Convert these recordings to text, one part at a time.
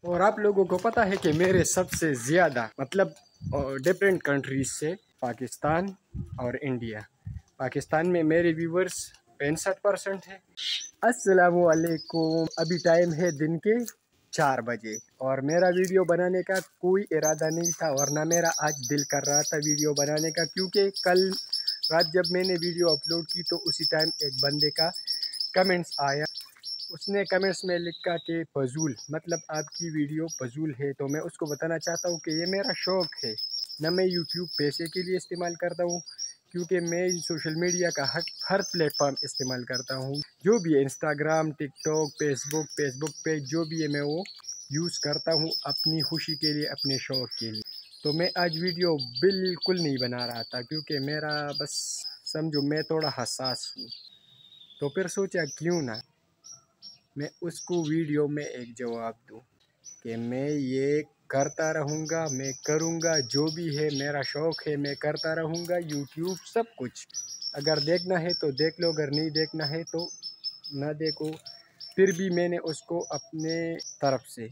اور آپ لوگوں کو پتہ ہے کہ میرے سب سے زیادہ ڈفرینٹ کنٹریز سے پاکستان اور انڈیا، پاکستان میں میرے ویورز 65% ہے۔ السلام علیکم، ابھی ٹائم ہے دن کے 4 بجے اور میرا ویڈیو بنانے کا کوئی ارادہ نہیں تھا اور نہ میرا آج دل کر رہا تھا ویڈیو بنانے کا، کیونکہ کل رات جب میں نے ویڈیو اپلوڈ کی تو اسی ٹائم ایک بندے کا کمنٹس آیا، اس نے کمنٹس میں لکھا کہ فضول، مطلب آپ کی ویڈیو فضول ہے۔ تو میں اس کو بتانا چاہتا ہوں کہ یہ میرا شوق ہے، نہ میں یوٹیوب پیسے کے لیے استعمال کرتا ہوں، کیونکہ میں سوشل میڈیا کا ہر پلیٹ فارم استعمال کرتا ہوں، جو بھی ہے انسٹاگرام، ٹک ٹاک، فیس بک پہ جو بھی ہے میں وہ یوز کرتا ہوں اپنی خوشی کے لیے، اپنے شوق کے لیے۔ تو میں آج ویڈیو بالکل نہیں بنا رہا تھا، کیونکہ میرا بس سمجھو میں تھوڑا حساس ہوں، تو پھر سوچا کیوں نہ میں اس کو ویڈیو میں ایک جواب دوں کہ میں یہ کرتا رہوں گا، میں کروں گا، جو بھی ہے میرا شوق ہے میں کرتا رہوں گا، یوٹیوب سب کچھ، اگر دیکھنا ہے تو دیکھ لو، اگر نہیں دیکھنا ہے تو نہ دیکھو۔ پھر بھی میں نے اس کو اپنے طرف سے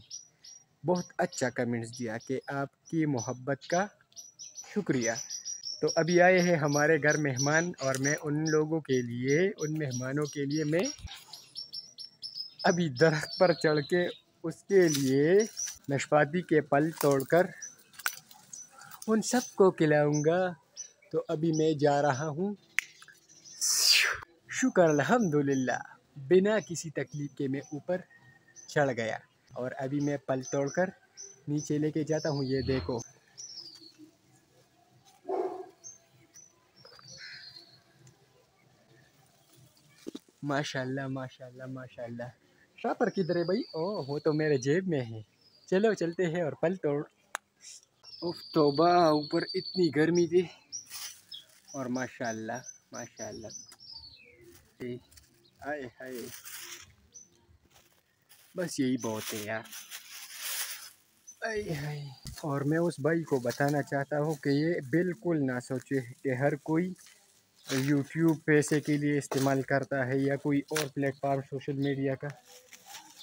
بہت اچھا کمنٹس دیا کہ آپ کی محبت کا شکریہ۔ تو ابھی آئے ہیں ہمارے گھر مہمان اور میں ان لوگوں کے لیے، ان مہمانوں کے لیے میں ابھی درخت پر چڑھ کے اس کے لیے ناشپاتی کے پھل توڑ کر ان سب کو کھلاؤں گا۔ تو ابھی میں جا رہا ہوں، شکر الحمدللہ، بنا کسی تکلیف کے میں اوپر چڑھ گیا اور ابھی میں پھل توڑ کر نیچے لے کے جاتا ہوں۔ یہ دیکھو، ماشاءاللہ ماشاءاللہ ماشاءاللہ۔ شاپر کدھر ہے بھائی؟ وہ تو میرے جیب میں ہے، چلو چلتے ہیں اور پھل توڑ۔ اف توبہ، اوپر اتنی گرمی تھی اور ماشاءاللہ ماشاءاللہ، ہائے ہائے، بس یہی بہت ہے یار، اور میں اس بھائی کو بتانا چاہتا ہوں کہ یہ بالکل نہ سوچے کہ ہر کوئی یوٹیوب پیسے کے لیے استعمال کرتا ہے یا کوئی اور پلیٹ فارم سوشل میڈیا کا۔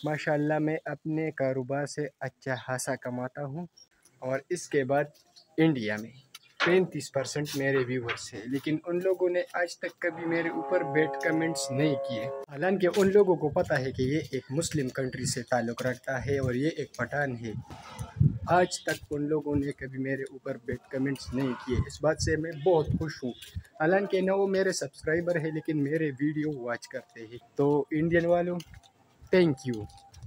ماشاءاللہ میں اپنے کاروبار سے اچھا خاصا کماتا ہوں، اور اس کے بعد انڈیا میں 35% میرے ویورز ہیں، لیکن ان لوگوں نے آج تک کبھی میرے اوپر بیڈ کمنٹس نہیں کیے، حالانکہ ان لوگوں کو پتہ ہے کہ یہ ایک مسلم کنٹری سے تعلق رکھتا ہے اور یہ ایک پٹھان ہے۔ آج تک ان لوگوں نے کبھی میرے اوپر بیڈ کمنٹس نہیں کیے، اس بات سے میں بہت خوش ہوں، حالانکہ نہ وہ میرے سبسکرائبر ہے لیکن میرے ویڈیو واچ کرتے ہیں۔ تو انڈین والوں، تھینک یو۔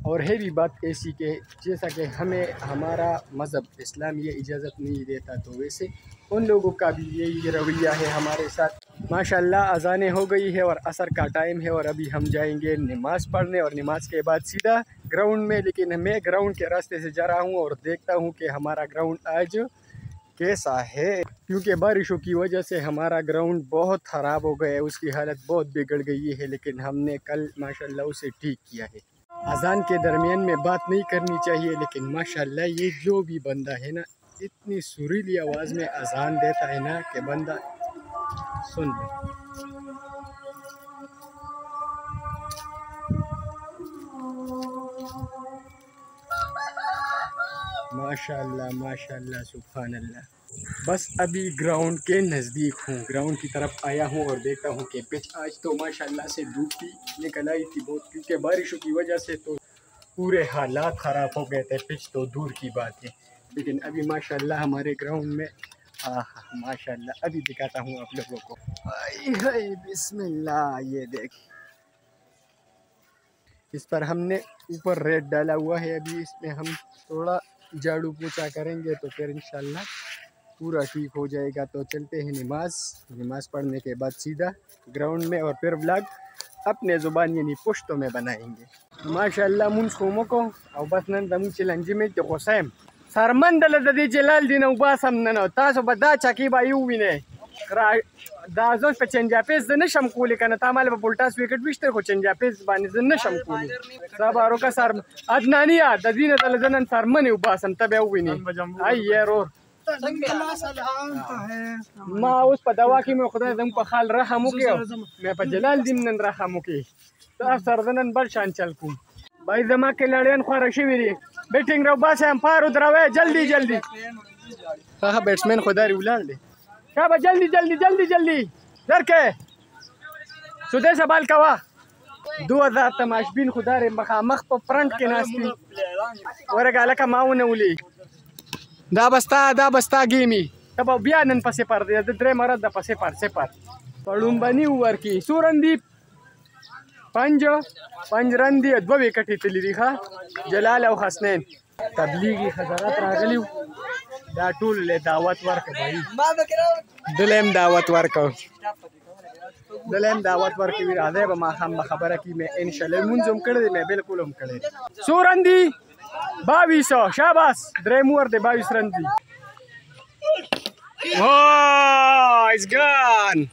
اور ہے بھی بات ایسی کہ جیسا کہ ہمیں ہمارا مذہب اسلام یہ اجازت نہیں دیتا، تو ویسے ان لوگوں کا بھی یہی رویہ ہے ہمارے ساتھ۔ ماشاءاللہ اذانیں ہو گئی ہے اور عصر کا ٹائم ہے، اور ابھی ہم جائیں گے نماز پڑھنے، اور نماز کے بعد سیدھا گراؤنڈ میں، لیکن میں گراؤنڈ کے راستے سے جا رہا ہوں اور دیکھتا ہوں کہ ہمارا گراؤنڈ آج کیسا ہے، کیونکہ بارشوں کی وجہ سے ہمارا گراؤنڈ بہت خراب ہو گیا ہے، اس کی حالت بہت بگڑ گئی ہے، لیکن ہم نے کل ماشاءاللہ اسے ٹھیک کیا ہے۔ اذان کے درمیان میں بات نہیں کرنی چاہیے، لیکن ماشاءاللہ یہ جو بھی بندہ ہے نا، اتنی سریلی آواز میں اذان دیتا ہے نا کہ بندہ سن لے۔ ماشاءاللہ ماشاءاللہ سبحان اللہ۔ بس ابھی گراؤنڈ کے نزدیک ہوں، گراؤنڈ کی طرف آیا ہوں اور دیکھتا ہوں کہ پچ آج تو ماشاءاللہ سے دھوپ بھی نکل آئی تھی بہت، کیونکہ بارشوں کی وجہ سے تو پورے حالات خراب ہو گئے تھے، پچ تو دور کی بات ہے، لیکن ابھی ماشاءاللہ ہمارے گراؤنڈ میں ماشاءاللہ ابھی دکھاتا ہوں آپ لوگوں کو۔ بسم اللہ، یہ دیکھ، اس پر ہم نے اوپر ریت ڈالا ہوا ہے، ابھی اس میں ہم تھوڑا جھاڑو پوچھا کریں گے تو پھر انشاءاللہ پورا ٹھیک ہو جائے گا۔ تو چلتے ہیں نماز پڑھنے کے بعد سیدھا گراؤنڈ میں، اور پھر ولاگ اپنے زبان یعنی پشتو میں بنائیں گے۔ ماشاءاللہ منس کومو کو او بس نن زمون چې لنجمې ته غوسه یم، سرمن دله د دې جلال دین او باسم نن، تاسو به دا چکې به یې ووینئ، دا زه په چنجاپیس زه نشم کولی، که نه تا مال به پولټاس وکټ ویشته، خو چنجاپیس باندې زه نشم کولی. صبر وکړه عدنانیه، د دې نه دله زه نن سرمنې وباسم، ته بیا ووینې. ای یارور، ما اوس په دوا کې مې خدای زموږ په خال رحم وکړي، مې په جلال دین نن رحم وکړي، ته افسر زه نن بل شان چل کوم. भाई زما کې لړین خواره شوي دي بیټینګ رو باسه امپایر ودروي جلدی جلدی هغه بیټسمن خدای ولاړ دی شابه جلدی جلدی جلدی جلدی درکې سودې سوال کوا 2000 تماشبین خدای مخامخ په فرنٹ کې ناشتي ورګه لکه ماونه ولي دا بستا گیمی تب بیا نن پسې پر دی د درې مراد د پسې پر سپر پړوم بني ورکی سورندی پنج رندي 2 وکټې تللی دي ښه جلال او حسنین تبلیغي حضرات راغلیو دا ټول له دعوت ورکړه بھائی دلم دعوت ورکړه وی راځي به ما هم خبره کی مې ان شاء الله منځم کړی مې بالکل هم کړی سورندی 2200 شاباش درې مور دې 22 رندي Oh, it's gone.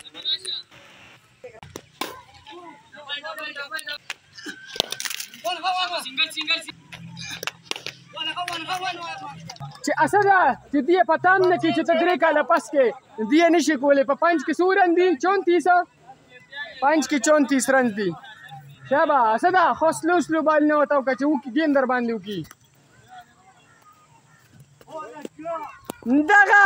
چې اسدا چې دې پتام نه کې چې تدریک کاله پس کې دې نشي کولې په 5 کې سورن دي 34 5 کې 34 رن دي شابه اسدا خصلو بال نه وتاو چې وکي ګیم در باندې وکي دغه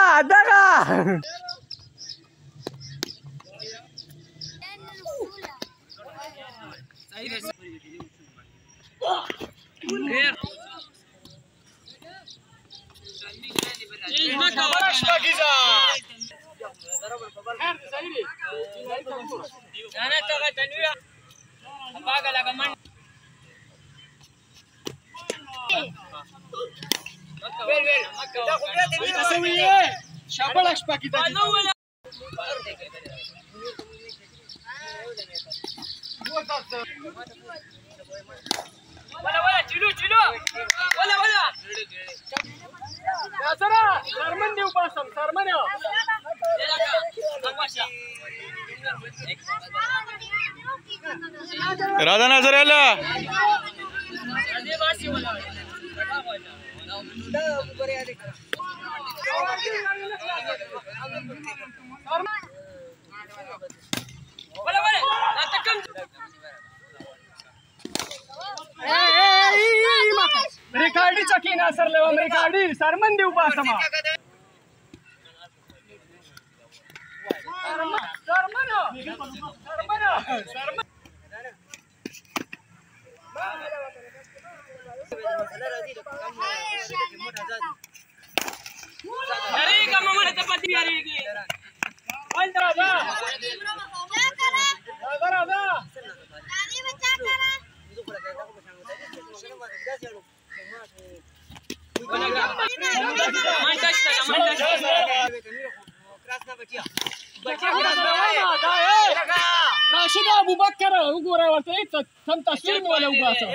شاباش پاکی دا ولا چلو ولا يا ترى سرمن دی وباسم سرمن راځه نظر الله रिकॉर्डी चकी ना सर लेवा रिकॉर्डी सरमन देव पासमा راشد ابو بکر وګوره ورته سم تصویر مې ولا وباسه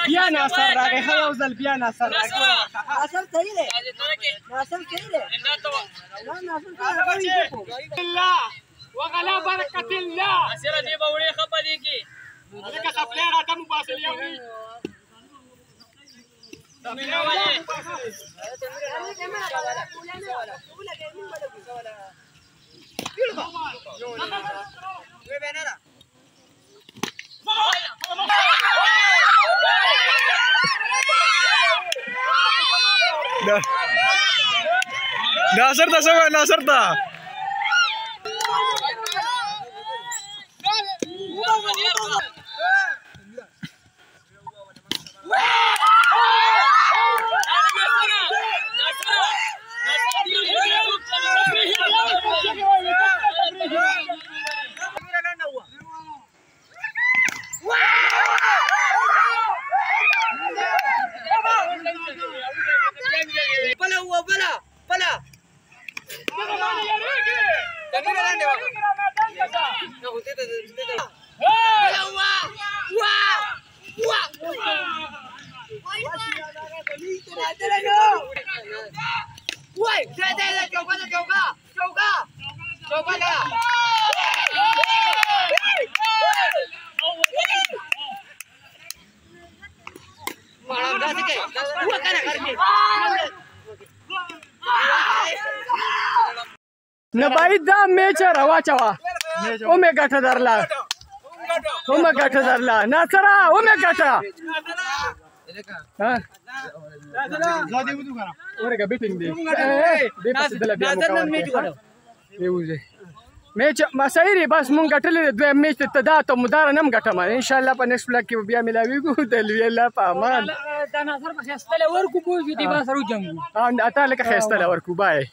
بیا ناصر راغی هغه ځل بیا ناصر راغی ناصر صحیح دی ناصر صحیح دی الله وغلا برکت الله اسره دی به وړي خپه دي کی لکه خپل راته مباسل یو دی ناصر ته څنګه ناصر ته نباید دا میچه رواچوا اومه گټه درلا اومه گټه درلا ناصره اومه گټه ها ورګه بیټینګ دی دې پس دل بیا مو دیوځه میچ ما سایری بس مونږ ګټلې دوه میچ ته دا ته مدار نم ګټم ان شاء الله په نیکست بلاک کې بیا ملاویږو د الله په امان دا نظر په خستله ورکو بو دې با سره جنګ اته لکه خستله ورکو بای